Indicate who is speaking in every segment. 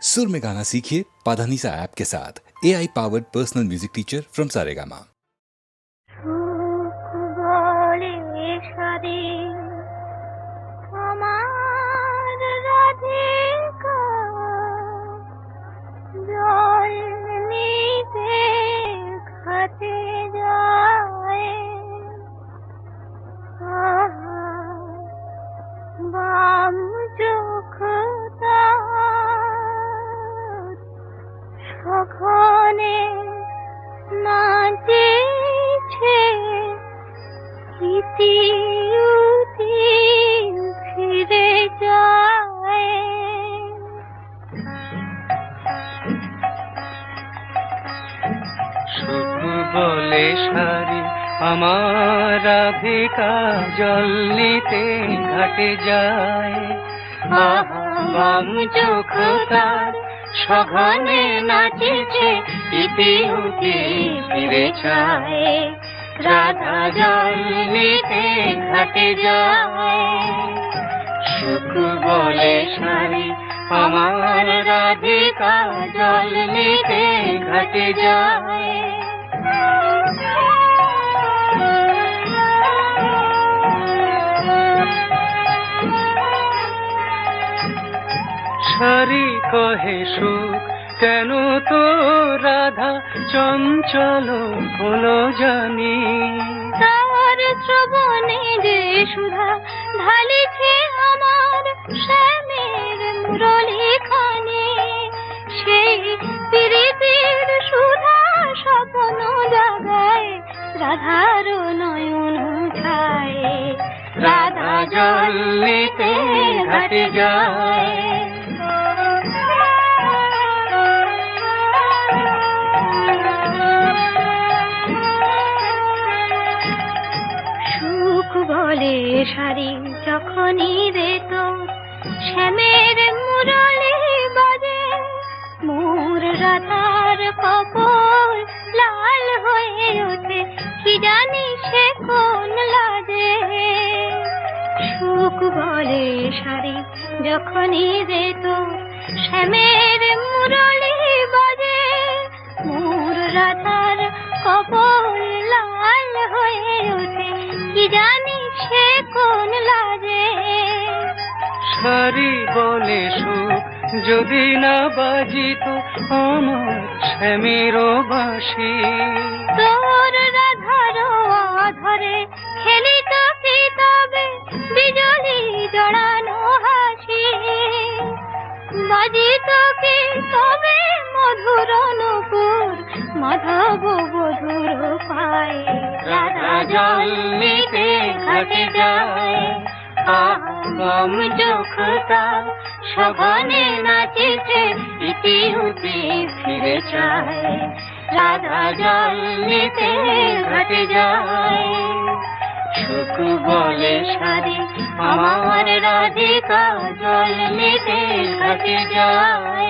Speaker 1: सुर में गाना सीखिए पाधानीसा ऐप के साथ। AI powered personal music teacher from Saregama.
Speaker 2: বলে শাড়ি আমার রাধিকা জল নিতে ঘাটে যায়। বাম চোখ তার সঘনে নাচেছে ইতি উতি ফিরে চায়। রাধা জল নিতে ঘাটে যায়। সুখ বলে শাড়ি আমার রাধিকা জল নিতে ঘাটে যায়। শাড়ি কহে সুখ কেন তো রাধা চঞ্চল হলো জানি।
Speaker 3: তার শ্রবণে যে সুধা ঢালিছে আমার শ্যামের মুরলী খানে। সেই প্রীতির সুধা স্বপ্ন জাগায় রাধার নয়ন ছায়।
Speaker 2: রাধা জল নিতে ঘাটে যায়।
Speaker 3: সুখ বলে শাড়ি যখনই রে তোর শ্যামের মুরলী বাজে। মোর রাধার কপল লাল হয়ে ওঠে কি জানি সে কোন লাজে। সুখ বলে শাড়ি যখনই রে তোর শ্যামের মুরলী বাজে। মোর রাধার কপল লাল হয়ে ওঠে কি জানি সে কোন লাজে।
Speaker 2: শাড়ি বলে সুখ যদি না বাজিত আমার শ্যামের বাঁশি।
Speaker 3: তোর রাধার অধরে খেলিত কি তবে বিজলি জড়ানো হাসি। বাজিত কি তবে মধুর নূপুর মাধব বধুর পায়ে।
Speaker 2: রাধা জল নিতে ঘাটে যায়। বাম চোখ তার সঘনে নাচেছে ইতি উতি ফিরে চায়। রাধা জল নিতে ঘাটে যায়। সুখ বলে শাড়ি আমার রাধিকা জল নিতে ঘাটে যায়।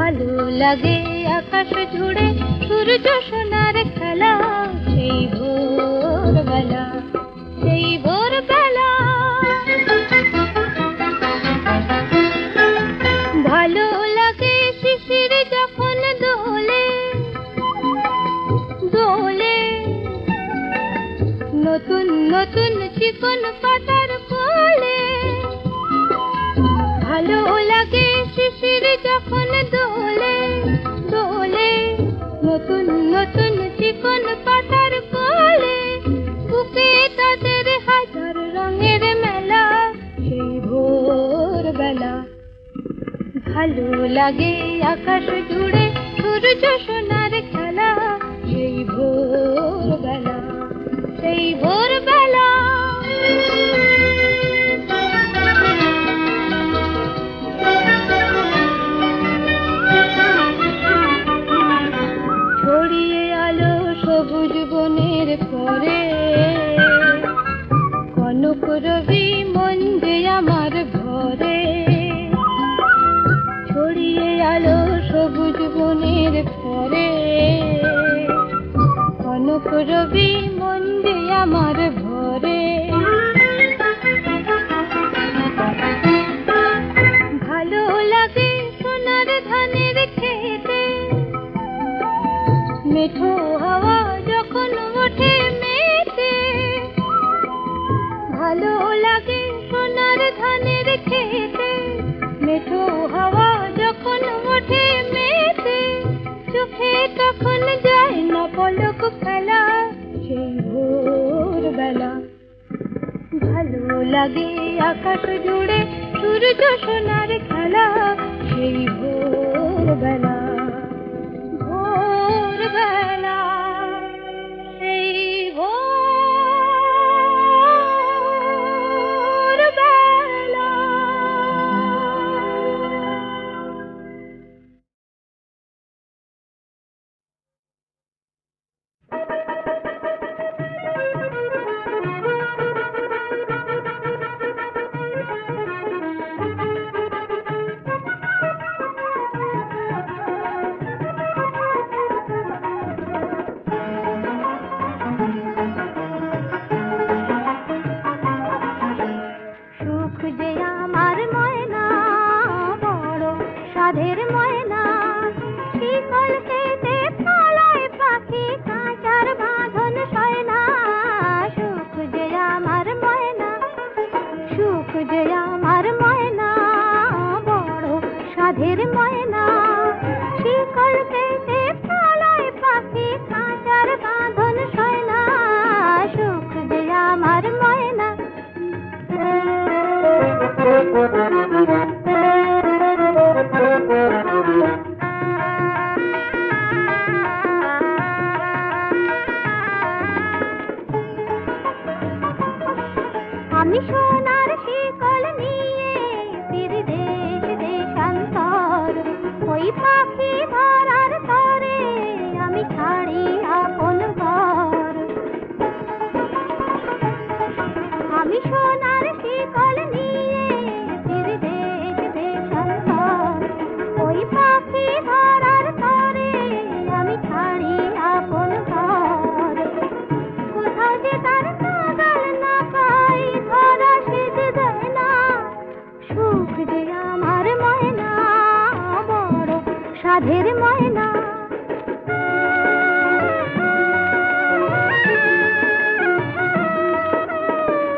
Speaker 3: ভালো লাগে আকাশ জুড়ে সূর্য সোনার খেলা, সেই ভোরবেলা, সেই ভোরবেলা। ভালো লাগে শিশির যখন দোলে দোলে, নতুন নতুন চিকন পাতার কোলে। ভালো লাগে শিশির যখন দোলে দোলে, নতুন নতুন চিকন পাতার কোলে। বুকে তাদের হাজার রঙের মেলা, সেই ভোরবেলা। ভালো লাগে আকাশ জুড়ে সূর্য সোনার খেলা, সেই ভোরবেলা, সেই ভোরবেলা। ছড়িয়ে আলো সবুজ বনের পরে, কনক রবি মন যে আমার ঘরে। ছড়িয়ে আলো সবুজ বনের পরে, কনক রবি মন যে আমার ঘরে। ভালো লাগে সোনার ধানের খেতে, মেঠো হাওয়া যখন ওঠে মেতে। ভালো লাগে সোনার ধানের খেতে, মেঠো হাওয়া যখন ওঠে মেতে। চোখে তখন যায় না পলক ফেলা, সেই ভোরবেলা। ভালো লাগে আকাশ জুড়ে সূর্য সোনার খেলা, সেই ভোরবেলা, ভোরবেলা, সেই ভোরবেলা। সুখ যে আমার ময়না, বড় সাধের ময়না। শিকল কেটে পালায় পাখি, কাঁচার বাঁধন সয় না। সুখ যে আমার ময়না, সুখ যে আমার ময়না, বড় সাধের ময়না। শিকল কেটে পালায় পাখি, কাঁচার বাঁধন সয় না। সুখ যে আমার ময়না। আমি সোনার শিকল নিয়ে ফিরি দেশ দেশান্তর, ওই পাখি ধরার তরে আমি ছাড়ি আপন ঘর। আমি সোনার শিকল নিয়ে ফিরি দেশ দেশান্তর, ওই পাখি ধরার তরে আমি ছাড়ি আপন ঘর। কোথাও যে তার নাগাল না পাই, ধরা সেজে যায় না। সুখ যে আমার ময়না, বড় সাধের ময়না।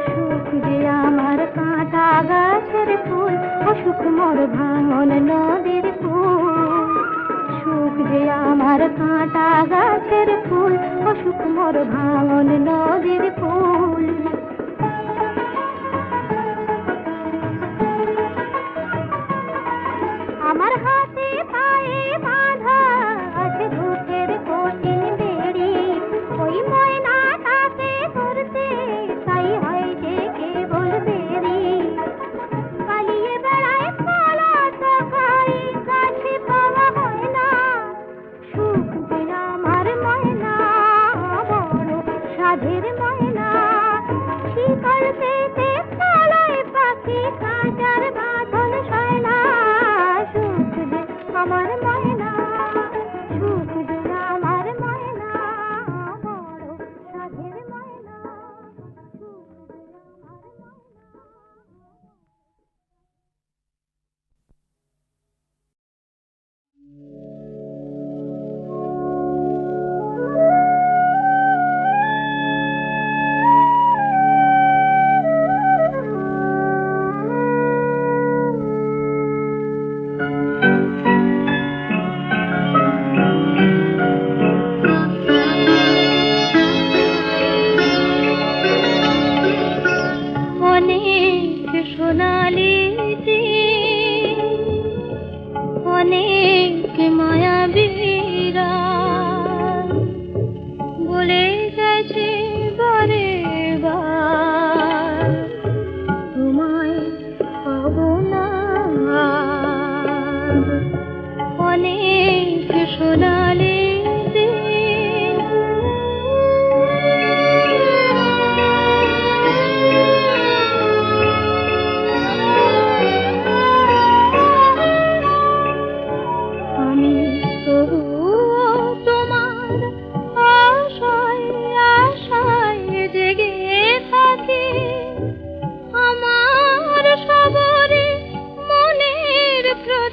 Speaker 3: সুখ যে আমার কাঁটা গাছের ফুল, অসুখ মোর ভাঙন নদীর ফুল। সুখ যে আমার কাঁটা গাছের ফুল, অসুখ মোর ভাঙন নদীর ফুল। আমার হাতে পায়ে বাঁধা আছে দুধের কঠিন বেড়ি, ওই ময়নাটাকে ধরতে তাই হয় যে কেবল দেরি। পালিয়ে বেড়ায় পলাশ খাই, কাছে পাওয়া হয় না। সুখ যে আমার ময়না, বড় সাধের ময়না। শিকল পেতে পালায় পাখি, কাঁচার বাঁধন সয় না। সুখ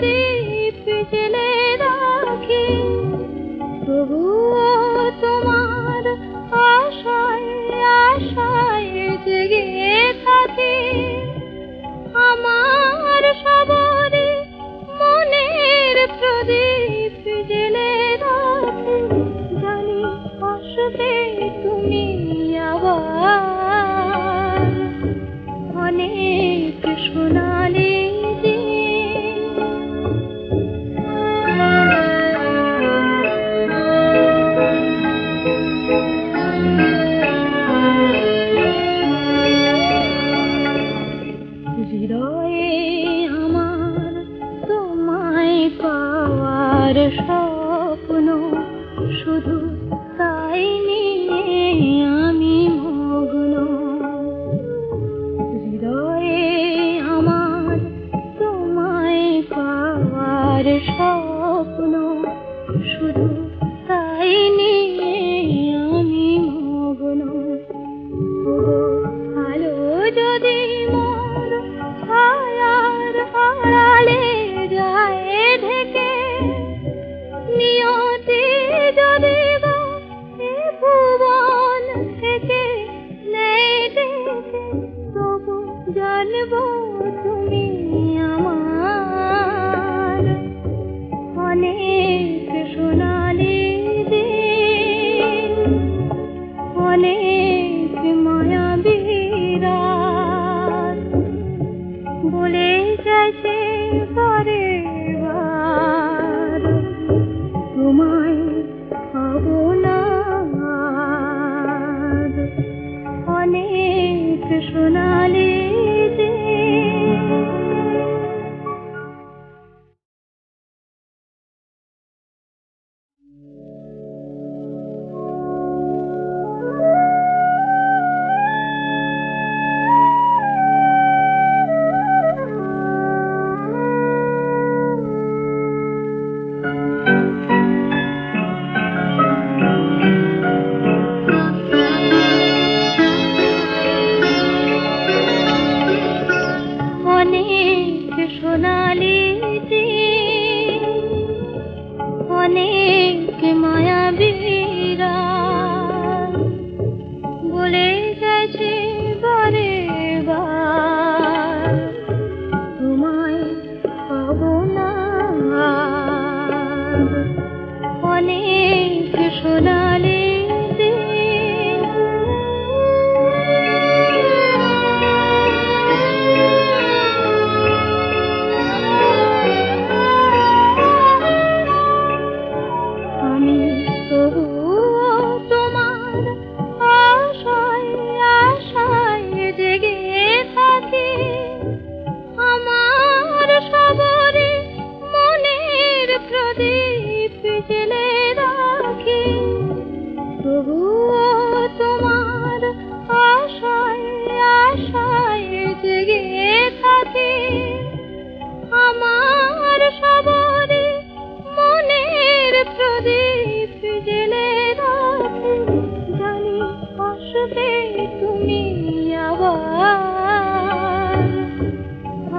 Speaker 3: প্রদীপ জেলে রাখি, তবুও তোমার আশায় আশায় জেগে থাকি। আমার সবারই মনের প্রদীপ জেলে রাখি, জানি আসবে তুমি আবার। অনেক সোনালি হৃদয়ে আমার তোমায় পাওয়ার স্বপ্ন, শুধু তাই নিয়ে আমি মগ্ন। হৃদয়ে আমার তোমায় পাওয়ার স্বপ্ন, শুধু তাই নিয়ে আমি মগ্ন। আলো যদি মোর ছায়ার আড়ালে যায় ঢেকে, নিয়তি যদি গো এ ভুবন থেকে নেই ডেকে, তবু জানবো তুমি আমার। অনেক সোনালি দিন, অনেক মায়াবী রাত, বলে গেছে বারে বার, তোমায় পাবো না আর। অনেক সোনালি দিন। অনেক সোনালি দিন, অনেক মায়াবী রাত, বলে গেছে বারে বার, তোমায় পাবো না আর। অনেক সোনালি দিন। আমি তবুও তোমার আশায় আশায় জেগে থাকি। আমার সবারই মনের প্রদীপ জেলে রাখি, তবুও তোমার আশায় আশায় জেগে থাকি। আমার সবারই মনের প্রদীপ জেলে রাখি, জানি আসবে তুমি আবার।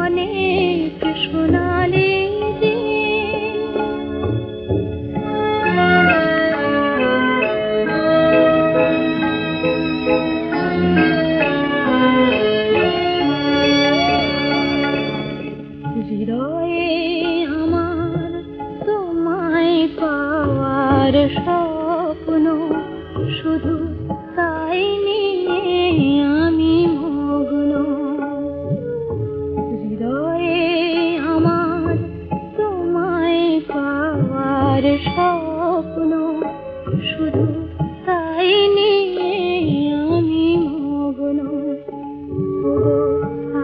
Speaker 3: অনেক সোনালি দিন। হৃদয়ে আমার তোমায় পাওয়ার স্বপ্ন, শুধু তাই নিয়ে আমি মগ্ন। হৃদয়ে আমার তোমায় পাওয়ার স্বপ্ন, শুধু তাই নিয়ে আমি মগ্ন।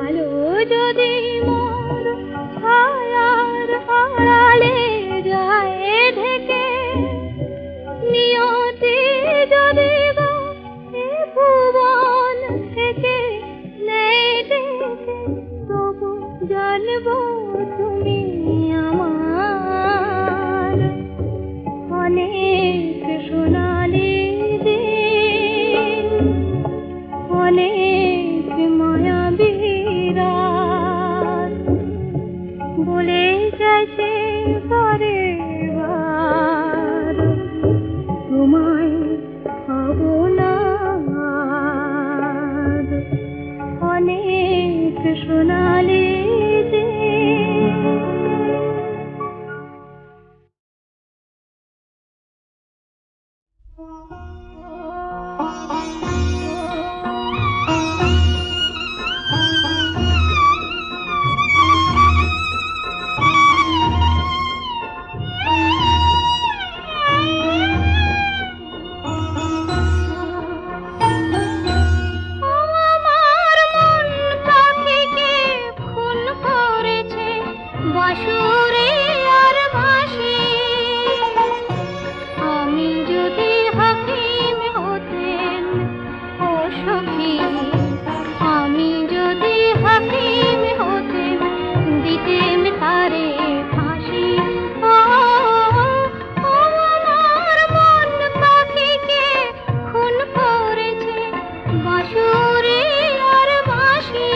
Speaker 3: আলো যদি মোর ছায়ার আড়ালে যায় ঢেকে, চাইছে পরে বার তোমায় পাবো না আর। অনেক সোনালি আমার মন পাখিকে খুন করেছে বাঁশুরে আর বাঁশি। আমি যদি হাকিম হতেন ও সখী, আমি যদি হাকিম হতেন দিতেন তারে ফাঁসি। ও আমার মন পাখিকে খুন করেছে বাঁশুরে আর বাঁশি।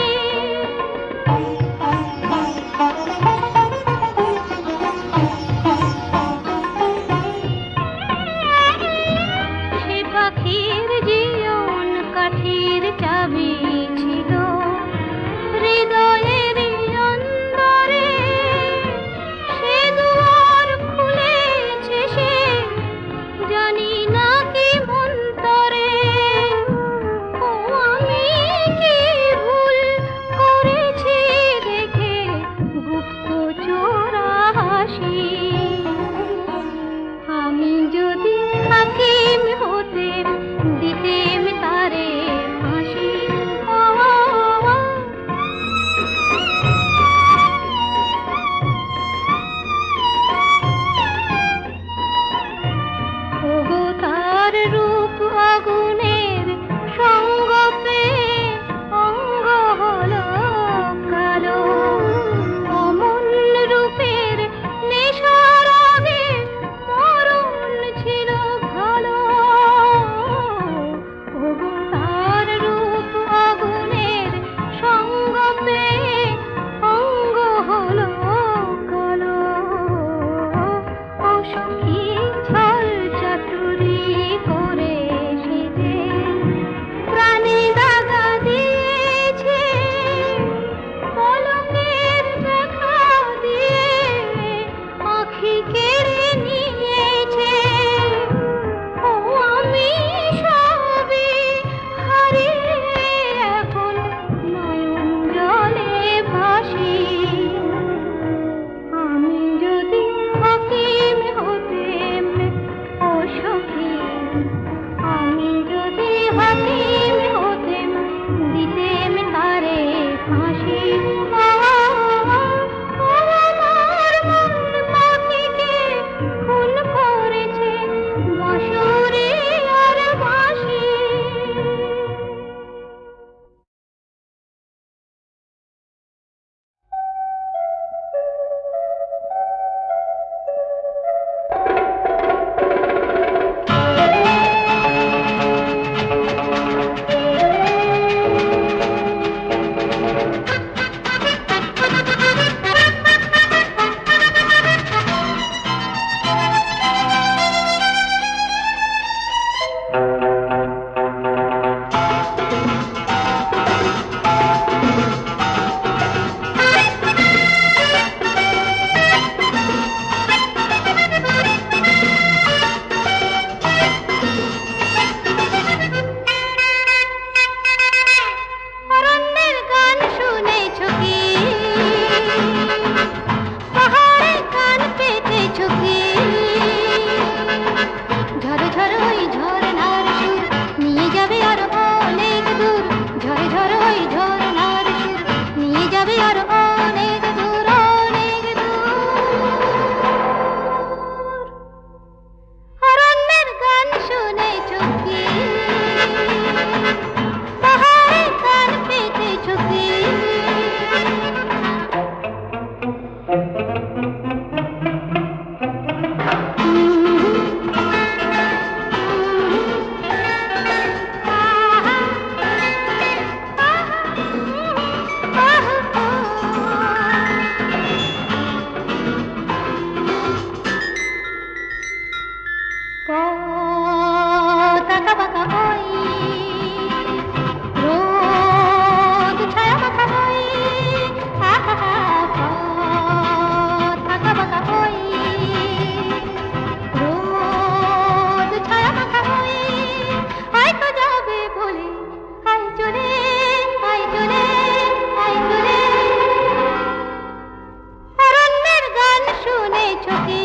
Speaker 3: পেতেছো কি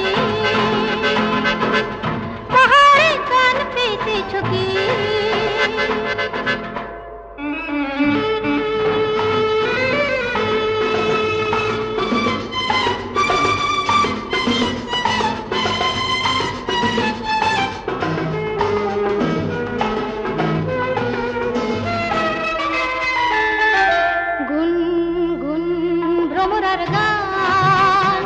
Speaker 3: পাহাড়ে কান পেতেছো কি গুন গুন ভ্রমরার গান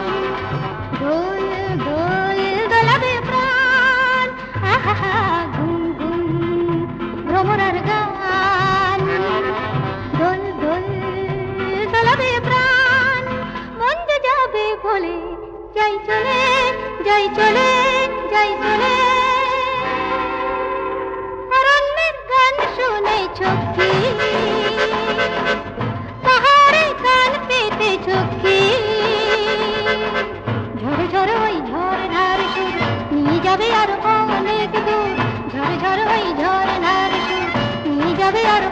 Speaker 3: দোল দোল দোলাবে প্রাণ আহা গুন গুন ভ্রমরার গান দোল দোল দোলাবে প্রাণ মন যে যাবে বলে যাই চলে যাই চলে যাই চলে অরণ্যের গান শুনেছো কি পাহাড়ে কান পেতেছো কি ঝরে ঝরে ওই ঝরনার সুর নিয়ে যাবে আর অনেক দূর ঝরে ঝরে ওই ঝরনার সুর নিয়ে যাবে আর